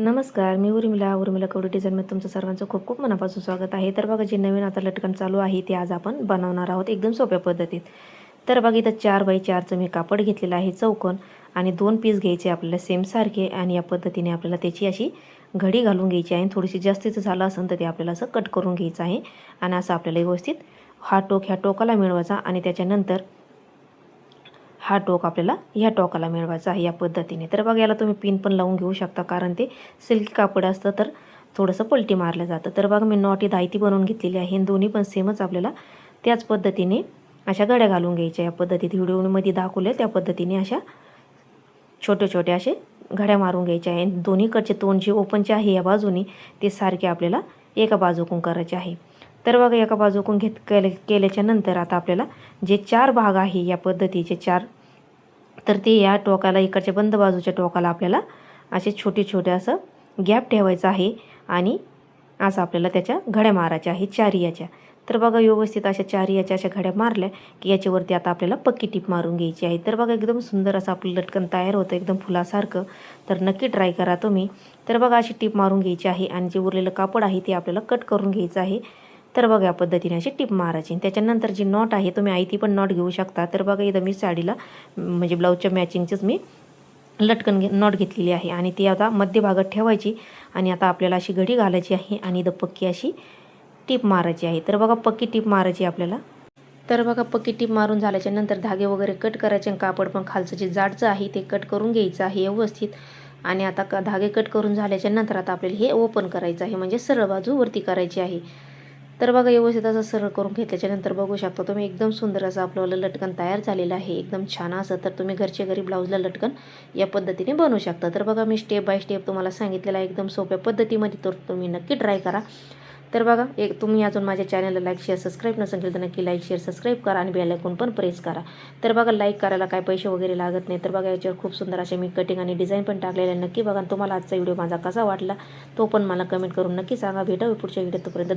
नमस्कार, मी उर्मिला कवडे डिझाईनमध्ये तुमचं सर्वांचं खूप खूप मनापासून स्वागत आहे. तर बघा, जे नवीन आता लटकन चालू आहे ते आज आपण बनवणार आहोत एकदम सोप्या पद्धतीत. तर बघा, इथं 4x4चं मी कापड घेतलेलं आहे चौकोन आणि 2 पीस घ्यायचे आपल्याला सेम सारखे आणि या पद्धतीने आपल्याला त्याची अशी घडी घालून घ्यायची आहे. थोडीशी जास्तीचं झालं असेल तर ते आपल्याला असं कट करून घ्यायचं आहे आणि असं आपल्याला व्यवस्थित ह्या टोकाला मिळवायचा आणि त्याच्यानंतर हा टोक आपल्याला ह्या टोकाला मिळवायचा आहे या पद्धतीने. तर बघा, याला तुम्ही पिन पण लावून घेऊ शकता कारण ते सिल्की कापड असतं तर थोडंसं पलटी मारलं जातं. तर बघा, मी नॉट इथं आयती बनवून घेतलेली आहे. दोन्ही पण सेमच आपल्याला त्याच पद्धतीने अशा घड्या घालून घ्यायच्या. या पद्धतीत व्हिडिओमध्ये दाखवले त्या पद्धतीने अशा छोटे असे घड्या मारून घ्यायच्या आहे. दोन्हीकडचे तोंड जे ओपनचे आहे या बाजूने ते सारखे आपल्याला एका बाजूकून करायचे आहे. तर बघा, एका बाजूकून केल्याच्या नंतर आता आपल्याला जे 4 भाग आहे या पद्धतीचे 4, तर ते या टोकाला इकडच्या बंद बाजूच्या टोकाला आपल्याला असे छोटे असं गॅप ठेवायचं आहे आणि असं आपल्याला त्याच्या घड्या मारायच्या आहे 4 याच्या. तर बघा, व्यवस्थित अशा 4 याच्या अशा घड्या मारल्या की याच्यावरती आता आपल्याला पक्की टीप मारून घ्यायची आहे. तर बघा, एकदम सुंदर असं आपलं लटकन तयार होतं एकदम फुलासारखं. तर नक्की ट्राय करा तुम्ही. तर बघा, अशी टीप मारून घ्यायची आहे आणि जे उरलेलं कापड आहे ते आपल्याला कट करून घ्यायचं आहे. तर बघा, या पद्धतीने अशी टीप मारायची. त्याच्यानंतर जी नॉट आहे तुम्ही आयती पण नॉट घेऊ शकता. तर बघा, इथं मी साडीला म्हणजे ब्लाऊजच्या मॅचिंगचंच मी नॉट घेतलेली आहे आणि ती आता मध्यभागात ठेवायची आणि आता आपल्याला अशी घडी घालायची आहे आणि इथं पक्की अशी टीप मारायची आहे. तर बघा, पक्की टीप मारायची आपल्याला. तर बघा, पक्की टीप मारून झाल्याच्या नंतर धागे वगैरे कट करायचे आणि कापड पण खालचं जे जाडचं आहे ते कट करून घ्यायचं आहे व्यवस्थित. आणि आता धागे कट करून झाल्याच्या नंतर आता आपल्याला हे ओपन करायचं आहे म्हणजे सरळ बाजू वरती करायची आहे. तर बघा, व्यवस्थित असं सरळ करून घेतल्याच्यानंतर बघू शकता तुम्ही एकदम सुंदर असं आपल्याला लटकन तयार झालेलं आहे. एकदम छान असं. तर तुम्ही घरच्या घरी ब्लाऊजला लटकन या पद्धतीने बनवू शकता. तर बघा, मी स्टेप बाय स्टेप तुम्हाला सांगितलेलं आहे एकदम सोप्या पद्धतीमध्ये. तर तुम्ही नक्की ट्राय करा. तर बघा, तुम्ही अजून माझ्या चॅनलला लाईक शेअर सबस्क्राईब नसेल केलं तर नक्की लाईक शेअर सबस्क्राईब करा आणि बेल आयकॉन पण प्रेस करा. तर बघा, लाईक करायला काय पैसे वगैरे लागत नाही. तर बघा, याच्यावर खूप सुंदर असे मी कटिंग आणि डिझाईन पण टाकलेले आहे. नक्की बघा. तुम्हाला आजचा व्हिडिओ माझा कसा वाटला तो पण मला कमेंट करून नक्की सांगा. भेटावे पुढच्या व्हिडिओ. तोपर्यंत